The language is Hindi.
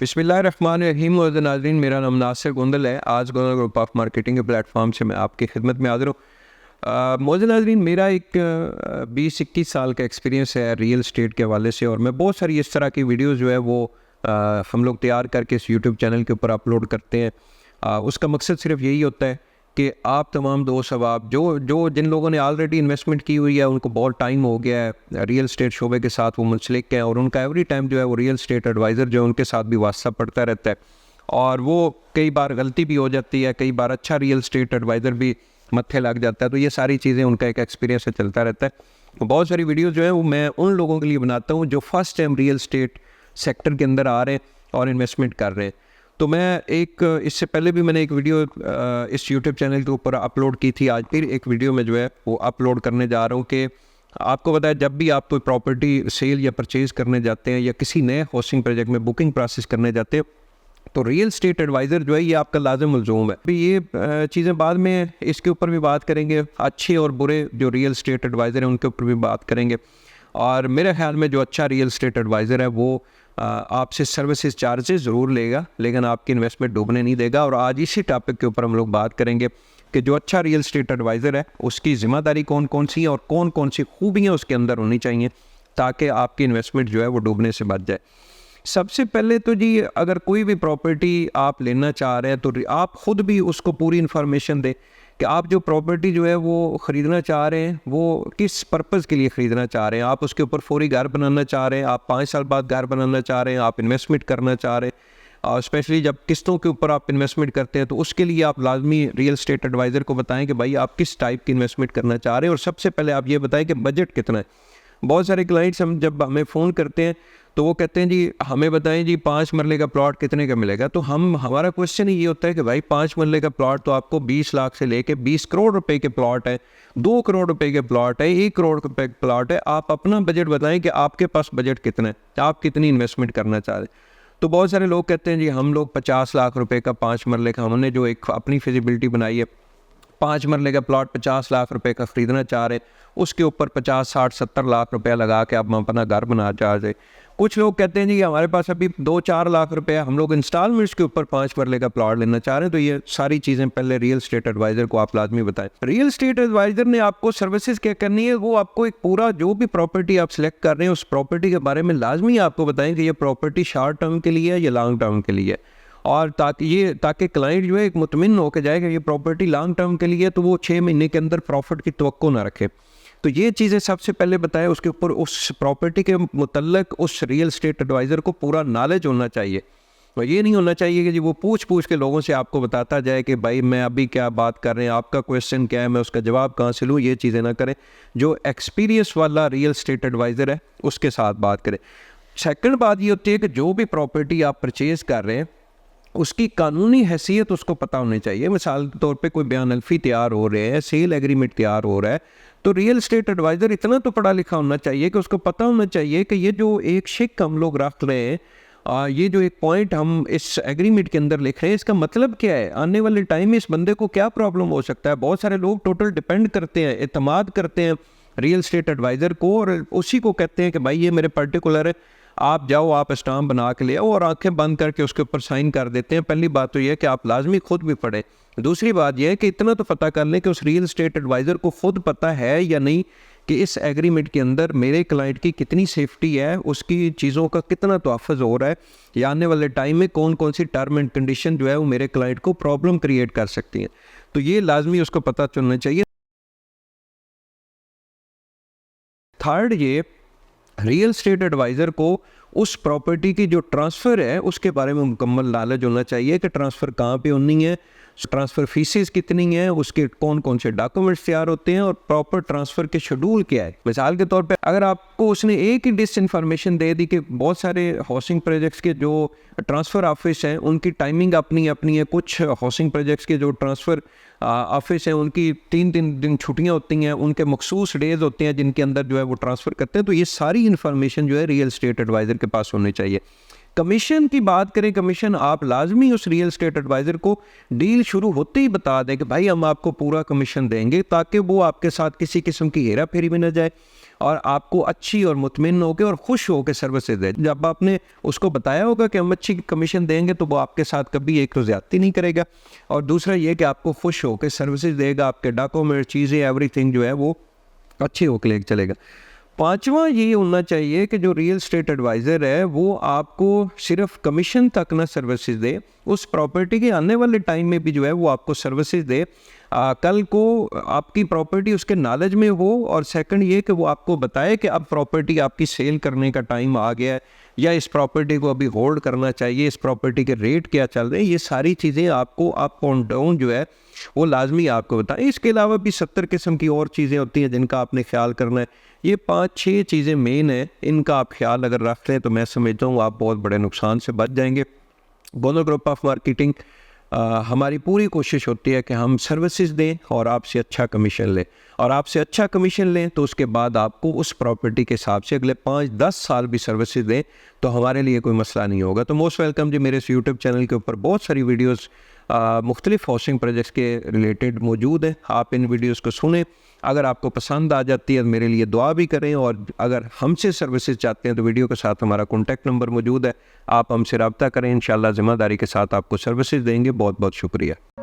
बिस्मिल्लाहिर्रहमानिर्रहीम और नाज़रीन, मेरा नाम नासिर गोंदल है। आज गोंदल ग्रुप ऑफ मार्केटिंग के प्लेटफॉर्म से मैं आपकी खिदमत में हाज़िर हूँ। मोज़ नाज़रीन, मेरा एक 20-21 साल का एक्सपीरियंस है रियल एस्टेट के हवाले से, और मैं बहुत सारी इस तरह की वीडियोज़ जो है वो हम लोग तैयार करके इस यूट्यूब चैनल के ऊपर अपलोड करते हैं। उसका मकसद सिर्फ यही होता है कि आप तमाम दोस्त अहबाब जिन लोगों ने ऑलरेडी इन्वेस्टमेंट की हुई है, उनको बहुत टाइम हो गया है रियल एस्टेट शोबे के साथ, वो मुंसलिक हैं और उनका एवरी टाइम जो है वो रियल एस्टेट एडवाइज़र जो है उनके साथ भी वास्ता पड़ता रहता है, और वो कई बार गलती भी हो जाती है, कई बार अच्छा रियल एस्टेट एडवाइज़र भी मत्थे लग जाता है। तो ये सारी चीज़ें उनका एक एक्सपीरियंस से चलता रहता है। बहुत सारी वीडियो जो है वो मैं उन लोगों के लिए बनाता हूँ जो first time real estate sector के अंदर आ रहे हैं और इन्वेस्टमेंट कर रहे हैं। तो मैं इससे पहले भी मैंने एक वीडियो इस यूट्यूब चैनल के ऊपर अपलोड की थी। आज फिर एक वीडियो में जो है वो अपलोड करने जा रहा हूँ कि आपको पता है, जब भी आप कोई प्रॉपर्टी सेल या परचेज़ करने जाते हैं या किसी नए हाउसिंग प्रोजेक्ट में बुकिंग प्रोसेस करने जाते हैं, तो रियल एस्टेट एडवाइज़र जो है ये आपका लाज़िम लज़ूम है। अभी ये चीज़ें बाद में इसके ऊपर भी बात करेंगे, अच्छे और बुरे जो रियल एस्टेट एडवाइज़र हैं उनके ऊपर भी बात करेंगे। और मेरे ख्याल में जो अच्छा रियल एस्टेट एडवाइज़र है वो आपसे सर्विसेज चार्जेस ज़रूर लेगा, लेकिन आपकी इन्वेस्टमेंट डूबने नहीं देगा। और आज इसी टॉपिक के ऊपर हम लोग बात करेंगे कि जो अच्छा रियल एस्टेट एडवाइज़र है उसकी ज़िम्मेदारी कौन कौन सी है और कौन कौन सी खूबियाँ उसके अंदर होनी चाहिए ताकि आपकी इन्वेस्टमेंट जो है वो डूबने से बच जाए। सबसे पहले तो जी, अगर कोई भी प्रॉपर्टी आप लेना चाह रहे हैं तो आप ख़ुद भी उसको पूरी इन्फॉर्मेशन दें कि आप जो प्रॉपर्टी जो है वो ख़रीदना चाह रहे हैं वो किस पर्पज़ के लिए ख़रीदना चाह रहे हैं। आप उसके ऊपर फौरी घर बनाना चाह रहे हैं, आप 5 साल बाद घर बनाना चाह रहे हैं, आप इन्वेस्टमेंट करना चाह रहे हैं, और स्पेशली जब किस्तों के ऊपर आप इन्वेस्टमेंट करते हैं तो उसके लिए आप लाजमी रियल एस्टेट एडवाइज़र को बताएं कि भाई आप किस टाइप की इन्वेस्टमेंट करना चाह रहे हैं। और सबसे पहले आप ये बताएं कि बजट कितना है। बहुत सारे क्लाइंट्स जब हमें फ़ोन करते हैं तो वो कहते हैं जी हमें बताएं जी 5 मरले का प्लॉट कितने का मिलेगा। तो हमारा क्वेश्चन ही ये होता है कि भाई 5 मरले का प्लॉट तो आपको 20 लाख से लेके 20 करोड़ रुपए के प्लॉट है, 2 करोड़ रुपए के प्लॉट है, 1 करोड़ रुपए के प्लॉट है। आप अपना बजट बताएं कि आपके पास बजट कितना है, आप कितनी इन्वेस्टमेंट करना चाह रहे हैं। तो बहुत सारे लोग कहते हैं जी हम लोग 50 लाख रुपए का 5 मरले का, हमने जो एक अपनी फिजिबिलिटी बनाई है 5 मरले का प्लॉट 50 लाख रुपए का ख़रीदना चाह रहे हैं, उसके ऊपर 50, 60, 70 लाख रुपया लगा के आप अपना घर बना चाह रहे। कुछ लोग कहते हैं जी हमारे पास अभी 2-4 लाख रुपए हम लोग इंस्टॉलमेंट्स के ऊपर 5 मरले का प्लॉट लेना चाह रहे हैं। तो ये सारी चीज़ें पहले रियल एस्टेट एडवाइज़र को आप लाजमी बताएं। रियल एस्टेट एडवाइज़र ने आपको सर्विसेज क्या करनी है, वो आपको एक पूरा जो भी प्रॉपर्टी आप सिलेक्ट कर रहे हैं उस प्रॉपर्टी के बारे में लाजमी आपको बताएं कि ये प्रॉपर्टी शॉर्ट टर्म के लिए है या लॉन्ग टर्म के लिए है, और ताकि क्लाइंट जो है एक मुतमिन होकर जाए कि ये प्रॉपर्टी लॉन्ग टर्म के लिए, तो वो 6 महीने के अंदर प्रॉफिट की तवक्को ना रखे। तो ये चीज़ें सबसे पहले बताएं। उसके ऊपर उस प्रॉपर्टी के मुतल्लक उस रियल एस्टेट एडवाइज़र को पूरा नॉलेज होना चाहिए। और ये नहीं होना चाहिए कि जी वो पूछ के लोगों से आपको बताता जाए कि भाई मैं अभी क्या बात कर रहे हैं, आपका क्वेश्चन क्या है, मैं उसका जवाब कहाँ से लूँ। ये चीज़ें ना करें। जो एक्सपीरियंस वाला रियल एस्टेट एडवाइज़र है उसके साथ बात करें। सेकंड बात ये होती है कि जो भी प्रॉपर्टी आप परचेज़ कर रहे हैं उसकी कानूनी हैसियत उसको पता होनी चाहिए। मिसाल के तौर पे कोई बयान अल्फी तैयार हो रहे हैं, सेल एग्रीमेंट तैयार हो रहा है, तो रियल एस्टेट एडवाइज़र इतना तो पढ़ा लिखा होना चाहिए कि उसको पता होना चाहिए कि ये जो एक शिक हम लोग रख रहे हैं, ये जो एक पॉइंट हम इस एग्रीमेंट के अंदर लिख रहे हैं, इसका मतलब क्या है, आने वाले टाइम में इस बंदे को क्या प्रॉब्लम हो सकता है। बहुत सारे लोग टोटल डिपेंड करते हैं, एतमाद करते हैं रियल एस्टेट एडवाइज़र को, और उसी को कहते हैं कि भाई ये मेरे पर्टिकुलर है, आप जाओ आप स्टाम्प बना के ले आओ, और आंखें बंद करके उसके ऊपर साइन कर देते हैं। पहली बात तो यह है कि आप लाजमी खुद भी पढ़ें। दूसरी बात यह है कि इतना तो पता कर लें कि उस रियल एस्टेट एडवाइज़र को खुद पता है या नहीं कि इस एग्रीमेंट के अंदर मेरे क्लाइंट की कितनी सेफ्टी है, उसकी चीज़ों का कितना तहफ़्फ़ुज़ हो रहा है, या आने वाले टाइम में कौन कौन सी टर्म एंड कंडीशन जो है वो मेरे क्लाइंट को प्रॉब्लम क्रिएट कर सकती हैं। तो ये लाजमी उसको पता चलना चाहिए। थर्ड, ये रियल एस्टेट एडवाइज़र को उस प्रॉपर्टी की जो ट्रांसफ़र है उसके बारे में मुकम्मल नॉलेज होना चाहिए कि ट्रांसफ़र कहाँ पे होनी है, ट्रांसफ़र फीसेस कितनी हैं, उसके कौन कौन से डॉक्यूमेंट्स तैयार होते हैं, और प्रॉपर ट्रांसफ़र के शेड्यूल क्या है। मिसाल के तौर पे अगर आपको उसने एक ही डिस इन्फॉर्मेशन दे दी कि बहुत सारे हाउसिंग प्रोजेक्ट्स के जो ट्रांसफ़र ऑफिस हैं उनकी टाइमिंग अपनी अपनी है, कुछ हाउसिंग प्रोजेक्ट्स के जो ट्रांसफ़र ऑफिस हैं उनकी 3-3 दिन छुट्टियां होती हैं, उनके मखसूस डेज होते हैं जिनके अंदर जो है वो ट्रांसफ़र करते हैं। तो ये सारी इन्फॉर्मेशन जो है रियल एस्टेट एडवाइज़र के पास होनी चाहिए। कमीशन की बात करें, कमीशन आप लाजमी उस रियल एस्टेट एडवाइज़र को डील शुरू होते ही बता दें कि भाई हम आपको पूरा कमीशन देंगे, ताकि वो आपके साथ किसी किस्म की हेरा फेरी में न जाए और आपको अच्छी और मुतमिन होकर और खुश होकर सर्विसेज दे। जब आपने उसको बताया होगा कि हम अच्छी कमीशन देंगे, तो वो आपके साथ कभी एक तो ज़्यादती नहीं करेगा, और दूसरा ये कि आपको खुश होकर सर्विसेज देगा, आपके डॉक्यूमेंट चीज़ें एवरीथिंग जो है वो अच्छे होकर लेके चलेगा। पांचवा ये होना चाहिए कि जो रियल एस्टेट एडवाइज़र है वो आपको सिर्फ कमीशन तक ना सर्विसेज दे, उस प्रॉपर्टी के आने वाले टाइम में भी जो है वो आपको सर्विसेज दे, कल को आपकी प्रॉपर्टी उसके नॉलेज में हो, और सेकंड ये कि वो आपको बताए कि अब प्रॉपर्टी आपकी सेल करने का टाइम आ गया है, या इस प्रॉपर्टी को अभी होल्ड करना चाहिए, इस प्रॉपर्टी के रेट क्या चल रहे हैं, ये सारी चीज़ें आपको अप और डाउन जो है वो लाजमी आपको बताएं। इसके अलावा भी 70 किस्म की और चीज़ें होती हैं जिनका आपने ख्याल करना है। ये 5-6 चीज़ें मेन है, इनका आप ख्याल अगर रख लें तो मैं समझता हूँ आप बहुत बड़े नुकसान से बच जाएंगे। गोनो ग्रुप ऑफ मार्केटिंग हमारी पूरी कोशिश होती है कि हम सर्विसेज दें और आपसे अच्छा कमीशन लें, और आपसे अच्छा कमीशन लें तो उसके बाद आपको उस प्रॉपर्टी के हिसाब से अगले 5-10 साल भी सर्विसेज दें, तो हमारे लिए कोई मसला नहीं होगा। तो मोस्ट वेलकम जी, मेरे इस यूट्यूब चैनल के ऊपर बहुत सारी वीडियोज़ मुख्तलिफ हाउसिंग प्रोजेक्ट्स के रिलेटेड मौजूद है, आप इन वीडियोस को सुनें। अगर आपको पसंद आ जाती है मेरे लिए दुआ भी करें, और अगर हमसे सर्विसेज चाहते हैं तो वीडियो के साथ हमारा कॉन्टैक्ट नंबर मौजूद है, आप हमसे रब्ता करें, इंशाल्लाह ज़िम्मेदारी के साथ आपको सर्विसेज देंगे। बहुत बहुत शुक्रिया।